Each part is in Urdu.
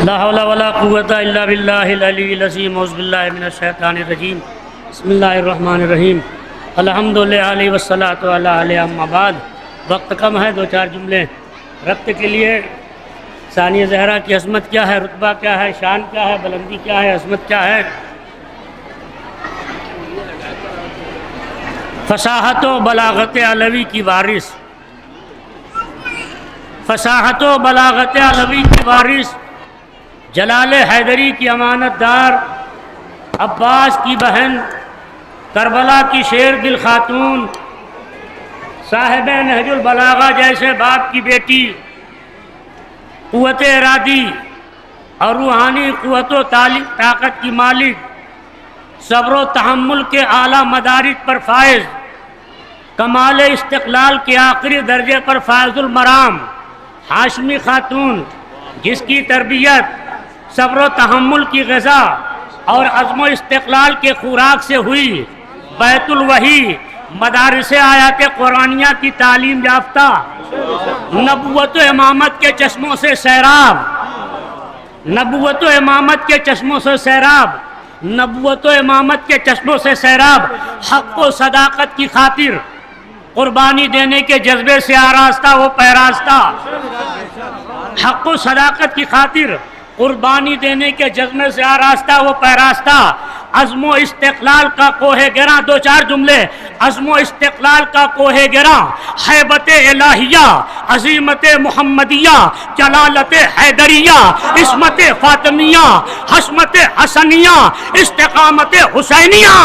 لا حول ولا قوة الا باللہ العلی العظیم اعوذ باللہ من الشیطان الرجیم بسم اللہ الرحمن الرحیم الحمدللہ والصلاة علی اما بعد۔ وقت کم ہے، دو چار جملے ربط کے لیے۔ ثانیہ زہرا کی عظمت کیا ہے، رتبہ کیا ہے، شان کیا ہے، بلندی کیا ہے، عظمت کیا ہے؟ فصاحت و بلاغت علوی کی وارث، فصاحت و بلاغت علوی کی وارث، جلال حیدری کی امانت دار، عباس کی بہن، کربلا کی شیر دل خاتون، صاحب نہج البلاغہ جیسے باپ کی بیٹی، قوت ارادی اور روحانی قوت و طاقت کی مالک، صبر و تحمل کے اعلیٰ مدارج پر فائز، کمال استقلال کے آخری درجے پر فائز المرام، ہاشمی خاتون جس کی تربیت صبر و تحمل کی غذا اور عزم و استقلال کے خوراک سے ہوئی، بیت الوحی مدارس آیات قرآنیہ کی تعلیم یافتہ، نبوت و امامت کے چشموں سے سیراب، نبوت و امامت کے چشموں سے سیراب، نبوت و امامت کے چشموں سے سیراب، حق و صداقت کی خاطر قربانی دینے کے جذبے سے آراستہ وہ پیراستہ، حق و صداقت کی خاطر قربانی دینے کے جذبے سے آراستہ وہ پیراستہ، عزم و استقلال کا کوہ گراں، دو چار جملے، عزم و استقلال کا کوہ گراں، ہیبت الہیہ، عظیمت محمدیہ، جلالت حیدریہ، عصمت فاطمیہ، حشمت حسنیہ، استقامت حسینیہ،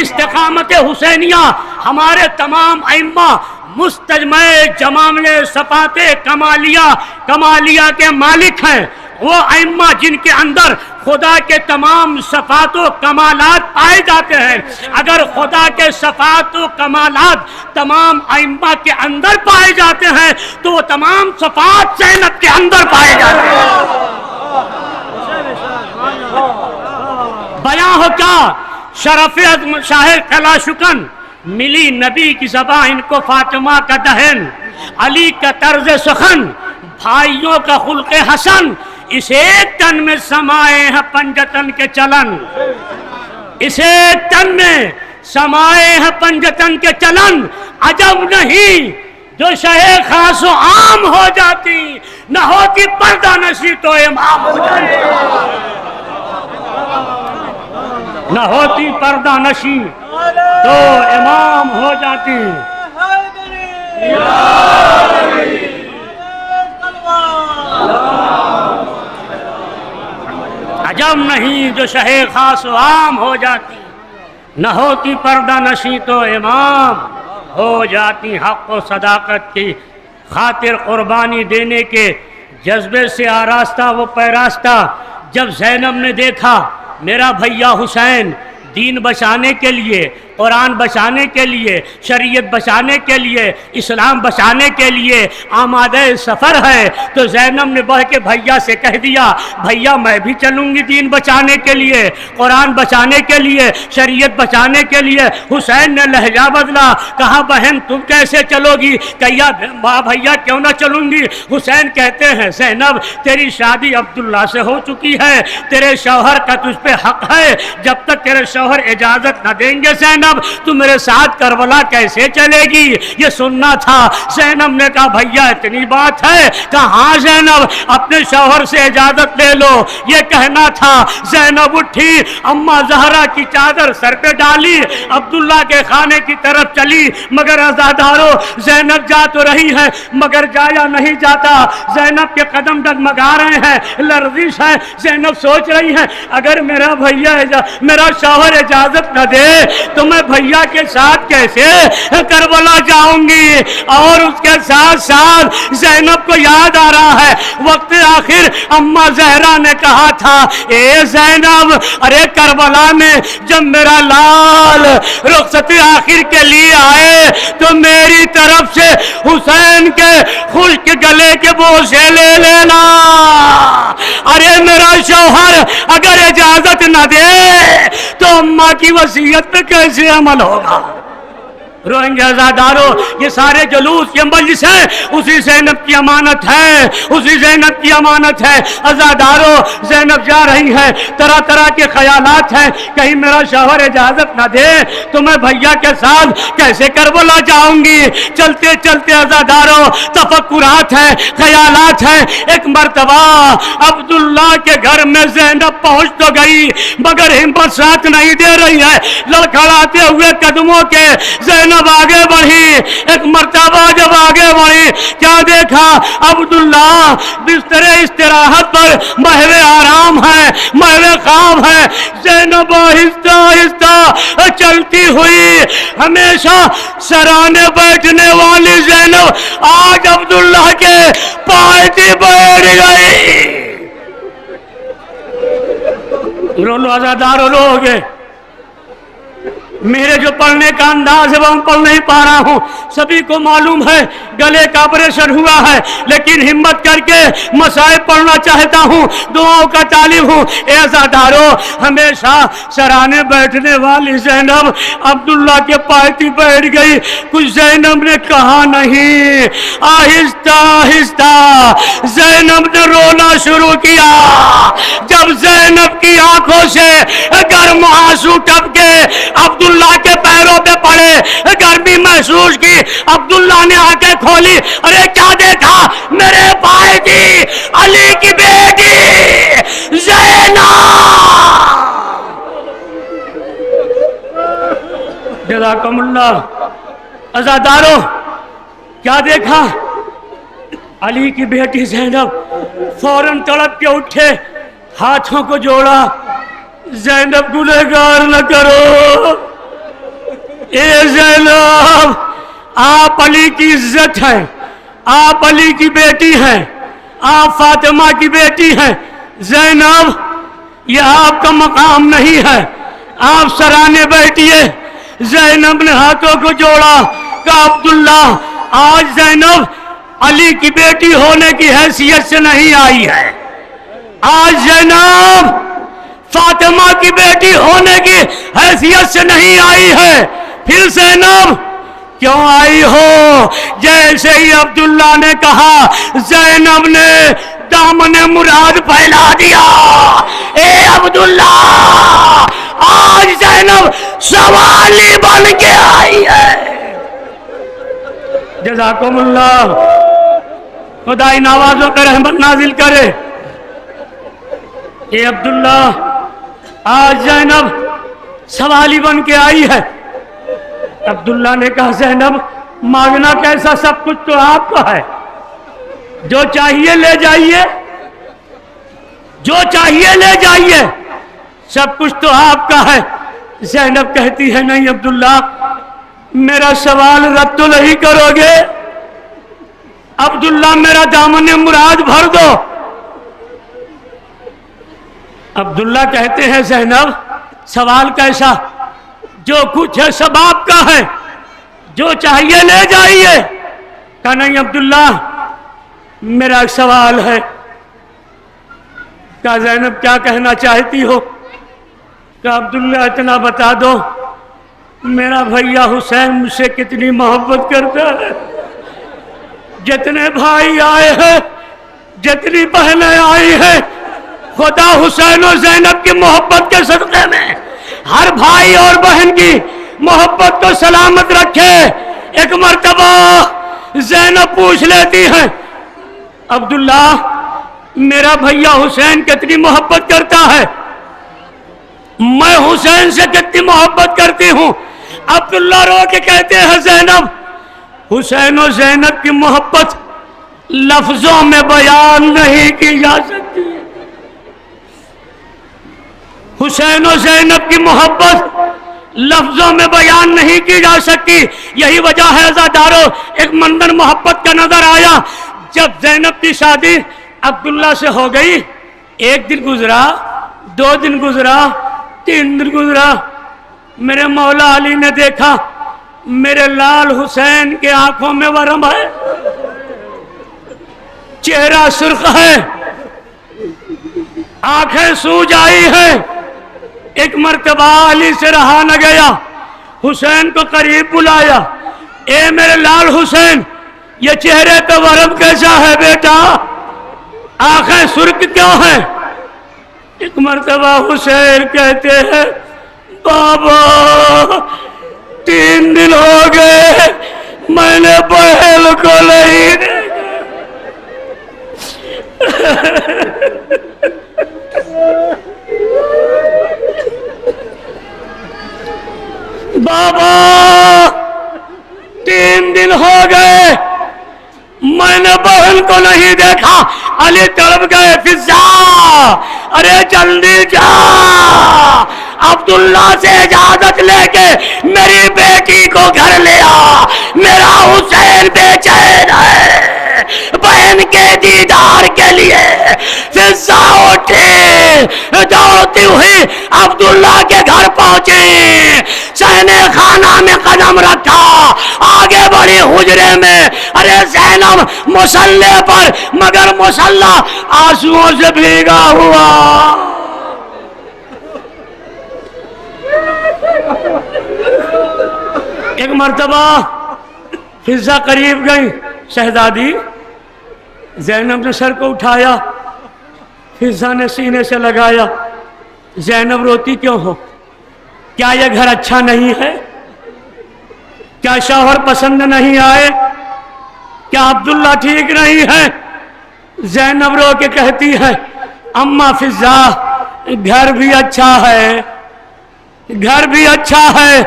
استقامت حسینیہ۔ ہمارے تمام ائمہ مستجمع جمامل صفات کمالیہ کے مالک ہیں، وہ ائمہ جن کے اندر خدا کے تمام صفات و کمالات پائے جاتے ہیں۔ اگر خدا کے صفات و کمالات تمام ائمہ کے اندر پائے جاتے ہیں تو وہ تمام صفات زینب کے اندر پائے جاتے ہیں۔ بیاں ہو کیا شرف شاہ قلعہ شکن، ملی نبی کی زبان ان کو فاطمہ کا دہن، علی کا طرز سخن، بھائیوں کا خلق حسن، اس ایک تن میں سمائے ہیں پنجتن کے چلن، اس ایک تن میں سمائے ہیں پنجتن کے چلن، عجب نہیں جو شہ خاص و عام ہو جاتی، نہ ہوتی پردہ نشی تو امام ہو جاتی، نہ ہوتی پردہ نشی تو امام ہو جاتی۔ عجب نہیں جو شہ خاص و عام ہو جاتی، نہ ہوتی پردہ نشی تو امام ہو جاتی۔ حق و صداقت کی خاطر قربانی دینے کے جذبے سے آراستہ وہ پیراستہ، جب زینب نے دیکھا میرا بھیا حسین دین بچانے کے لیے، قرآن بچانے کے لیے، شریعت بچانے کے لیے، اسلام بچانے کے لیے آمادہ سفر ہے، تو زینب نے بڑھ کے بھیا سے کہہ دیا بھیا میں بھی چلوں گی دین بچانے کے لیے، قرآن بچانے کے لیے، شریعت بچانے کے لیے۔ حسین نے لہجہ بدلا، کہا بہن تم کیسے چلو گی؟ کہیا بھیا کیوں نہ چلوں گی؟ حسین کہتے ہیں زینب تیری شادی عبداللہ سے ہو چکی ہے، تیرے شوہر کا تجھ پہ حق ہے، جب تک تیرے شوہر اجازت نہ دیں گے زینب تو میرے ساتھ کربلا کیسے چلے گی؟ یہ سننا تھا۔ زینب نے کہا بھیا اتنی بات ہے؟ کہا ہاں زینب اپنے شوہر سے اجازت لے لو، یہ کہنا تھا۔ زینب اٹھی، اماں زہرا کی چادر سر پہ ڈالی، عبداللہ کے خانے کی طرف چلی، مگر عزادارو زینب جا تو رہی ہے مگر جایا نہیں جاتا، زینب کے قدم ڈگمگا رہے ہیں، لرزش ہے۔ زینب سوچ رہی ہے اگر میرا شوہر اجازت نہ دے تو میں بھیا کے ساتھ کیسے کربلا جاؤں گی؟ اور اس کے ساتھ ساتھ زینب کو یاد آ رہا ہے وقت آخر اماں زہرا نے کہا تھا اے زینب ارے کربلا میں جب میرا لال رخصت آخر کے لیے آئے تو میری طرف سے حسین کے خشک گلے کے بوسے لے لینا۔ ارے میرا شوہر اگر اجازت نہ دے تو اماں کی وصیت پہ کیسے عمل ہوگا؟ روئیں گے عزادارو، یہ سارے جلوس یہ مجلس ہے اسی زینب کی امانت ہے، اسی زینب کی امانت ہے۔ عزادارو زینب جا رہی ہے، طرح طرح کے خیالات ہیں، کہیں میرا شوہر اجازت نہ دے تو میں بھیا کے ساتھ کیسے کربلا جاؤں گی۔ چلتے چلتے عزادارو تفکرات ہیں، خیالات ہیں۔ ایک مرتبہ عبداللہ کے گھر میں زینب پہنچ تو گئی مگر ہمت ساتھ نہیں دے رہی ہے، لڑکھڑاتے ہوئے قدموں کے زینب آگے بڑھی۔ ایک مرتبہ جب آگے بڑھی کیا دیکھا؟ عبداللہ بستر استراحت پر محو آرام ہے، محو خواب ہے۔ زینب آہستہ آہستہ چلتی ہوئی، ہمیشہ سرانے بیٹھنے والی زینب آج عبداللہ کے پائے بیٹھ گئی۔ رولو عزادارو رو گے، میرے جو پڑھنے کا انداز ہے وہ پڑھ نہیں پا رہا ہوں، سبھی کو معلوم ہے گلے کا آپریشن ہوا ہے، لیکن ہمت کر کے مسائل پڑھنا چاہتا ہوں، دعاؤں کا طالب ہوں۔ اے عزادارو ہمیشہ سرانے بیٹھنے والی زینب عبداللہ کے پائے بیٹھ گئی۔ کچھ زینب نے کہا نہیں، آہستہ آہستہ زینب نے رونا شروع کیا۔ جب زینب کی آنکھوں سے گرم آنسو ٹپکے عبداللہ کے پیروں پہ پڑے، گرمی محسوس کی، عبداللہ نے آنکھیں کھولی، ارے کیا دیکھا؟ میرے بھائی کی علی کی بیٹی زینب۔ جزاکم اللہ۔ عزادارو کیا دیکھا؟ علی کی بیٹی زینب۔ فوراً تڑپ کے اٹھے، ہاتھوں کو جوڑا، زینب گنہگار نہ کرو، اے زینب آپ علی کی عزت ہیں، آپ علی کی بیٹی ہیں، آپ فاطمہ کی بیٹی ہیں۔ زینب یہ آپ کا مقام نہیں ہے، آپ سرانے بیٹھیے۔ زینب نے ہاتھوں کو جوڑا، کہا عبداللہ آج زینب علی کی بیٹی ہونے کی حیثیت سے نہیں آئی ہے، آج زینب فاطمہ کی بیٹی ہونے کی حیثیت سے نہیں آئی ہے۔ پھر زینب کیوں آئی ہو؟ جیسے ہی عبداللہ نے کہا زینب نے دامن مراد پھیلا دیا۔ اے عبداللہ آج زینب سوالی بن کے آئی ہے۔ جزاکم اللہ، خدا ان آوازوں پہ رحمت نازل کرے۔ اے عبداللہ آج زینب سوالی بن کے آئی ہے۔ عبداللہ نے کہا زینب مانگنا کیسا، سب کچھ تو آپ کا ہے، جو چاہیے لے جائیے، جو چاہیے لے جائیے، سب کچھ تو آپ کا ہے۔ زینب کہتی ہے نہیں عبداللہ میرا سوال رد تو نہیں کرو گے؟ عبداللہ میرا دامن مراد بھر دو۔ عبداللہ کہتے ہیں زینب سوال کیسا؟ جو کچھ ہے سب آپ کا ہے، جو چاہیے لے جائیے۔ کہا نہیں عبداللہ میرا ایک سوال ہے۔ کہا زینب کیا کہنا چاہتی ہو؟ کہا عبداللہ اتنا بتا دو میرا بھیا حسین مجھ سے کتنی محبت کرتا ہے، جتنے بھائی آئے ہیں، جتنی بہنیں آئی ہیں، خدا حسین و زینب کی محبت کے صدقے میں ہر بھائی اور بہن کی محبت کو سلامت رکھے۔ ایک مرتبہ زینب پوچھ لیتی ہے عبداللہ میرا بھیا حسین کتنی محبت کرتا ہے، میں حسین سے کتنی محبت کرتی ہوں۔ عبداللہ رو کے کہتے ہیں زینب حسین و زینب کی محبت لفظوں میں بیان نہیں کی جا سکتی، حسین و زینب کی محبت لفظوں میں بیان نہیں کی جا سکتی۔ یہی وجہ ہے عزادارو ایک منظر محبت کا نظر آیا جب زینب کی شادی عبداللہ سے ہو گئی۔ ایک دن گزرا، 2 دن گزرا، 3 دن گزرا، میرے مولا علی نے دیکھا میرے لال حسین کے آنکھوں میں ورم ہے، چہرہ سرخ ہے، آنکھیں سوج آئی ہیں۔ ایک مرتبہ علی سے رہا نہ گیا، حسین کو قریب بلایا، اے میرے لال حسین یہ چہرے پہ ورم کیسا ہے بیٹا، آنکھیں سرخ کیوں ہیں؟ ایک مرتبہ حسین کہتے ہیں بابا 3 دن ہو گئے میں نے بہل کو نہیں دیکھا۔ بابا 3 دن ہو گئے میں نے بہن کو نہیں دیکھا۔ علی تڑپ گئے، فضا ارے جلدی جا، عبداللہ سے اجازت لے کے میری بیٹی کو گھر لے آ، میرا حسین بے چین ہے بہن کے دیدار کے لیے۔ فضا اٹھی دوڑتی ہوئی عبداللہ کے گھر پہنچی، سہنے خانہ میں قدم رکھا، آگے بڑی حجرے میں، ارے زینب مصلی پر، مگر مصلی آنسوؤں سے بھیگا ہوا۔ ایک مرتبہ فضا قریب گئی، شہزادی زینب نے سر کو اٹھایا، فضا نے سینے سے لگایا، زینب روتی کیوں ہو؟ کیا یہ گھر اچھا نہیں ہے؟ کیا شوہر پسند نہیں آئے؟ کیا عبداللہ ٹھیک نہیں ہے؟ زینب رو کے کہتی ہے اماں فضا گھر بھی اچھا ہے، گھر بھی اچھا ہے،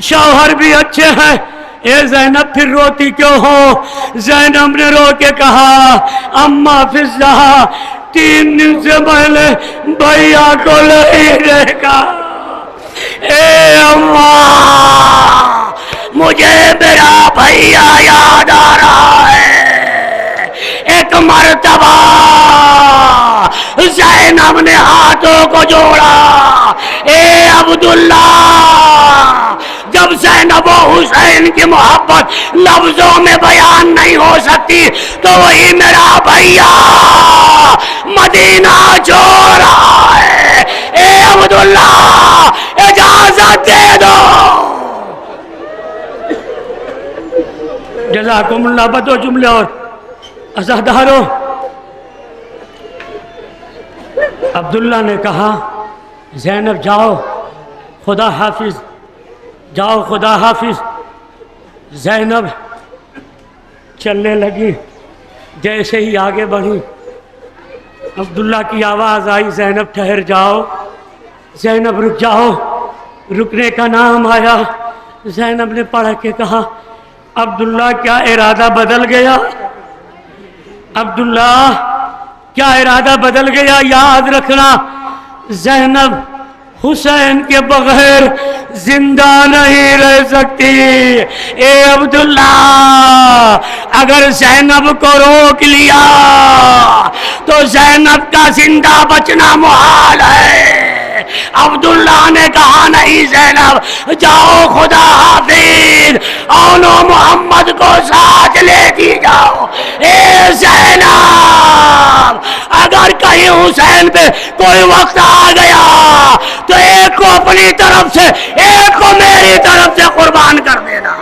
شوہر بھی اچھے ہیں۔ اے زینب پھر روتی کیوں ہو؟ زینب نے رو کے کہا اماں فضا 3 دن سے میں نے بھیا کو نہیں دیکھا۔ اے اماں مجھے میرا بھیا یاد آ رہا ہے۔ ایک مرتبہ زینب نے ہاتھوں کو جوڑا، اے عبداللہ جب زینب و حسین کی محبت لفظوں میں بیان نہیں ہو سکتی تو وہی میرا بھیا مدینہ چھوڑ رہا ہے، اے عبداللہ اجازت دے دو۔ جزاکم اللہ۔ بدو جملے اور عزادارو، عبداللہ نے کہا زینب جاؤ خدا حافظ، جاؤ خدا حافظ۔ زینب چلنے لگی، جیسے ہی آگے بڑھی عبداللہ کی آواز آئی زینب ٹھہر جاؤ، زینب رک جاؤ۔ رکنے کا نام آیا، زینب نے پڑھ کے کہا عبداللہ کیا ارادہ بدل گیا؟ عبداللہ کیا ارادہ بدل گیا؟ یاد رکھنا زینب حسین کے بغیر زندہ نہیں رہ سکتی۔ اے عبداللہ اگر زینب کو روک لیا تو زینب کا زندہ بچنا محال ہے۔ عبداللہ نے کہا نہیں زینب جاؤ خدا حافظ، اونو محمد کو ساتھ لیتی جاؤ۔ اے زینب اگر کہیں حسین پہ کوئی وقت آ گیا تو ایک کو اپنی طرف سے ایک کو میری طرف سے قربان کر دینا۔